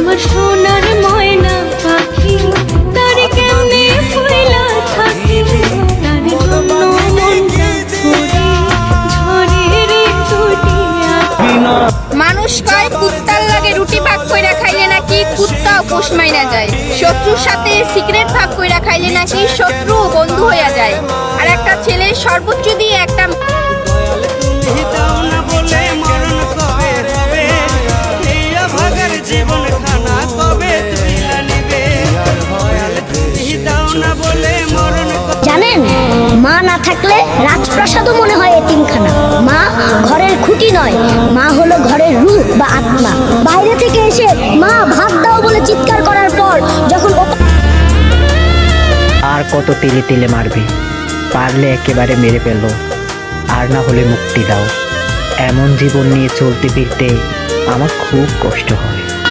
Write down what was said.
আমার সোনার ময়না পাখি তার কেমনে ফুইলা থাকি তার জন্য মনটা ঝরে ঝরে রে টুটি আঁখি। মানুষ কয় কুত্তার লাগে রুটি ভাগ কইরা খাইলে নাকি কুত্তাও পোষ মাইরা যায়, শত্রুর সাথে সিগারেট ভাগ কইরা খাইলে নাকি শত্রু বন্ধু হইয়া যায়। আর একটা ছেলে সর্বোচ্চ দিয়ে একটা জানেন, মা না থাকলে রাজপ্রাসাদও মনে হয় এতিমখানা। মা ঘরের খুঁটি নয়, মা হলো ঘরের রূহ বা আত্মা। বাইরে থেকে এসে মা ভাত দাও বলে চিৎকার করার পর যখন আর কত তিলে তিলে মারবে, পারলে একেবারে মেরে ফেলো, আর না হলে মুক্তি দাও। এমন জীবন নিয়ে চলতে ফিরতে আমার খুব কষ্ট হয়।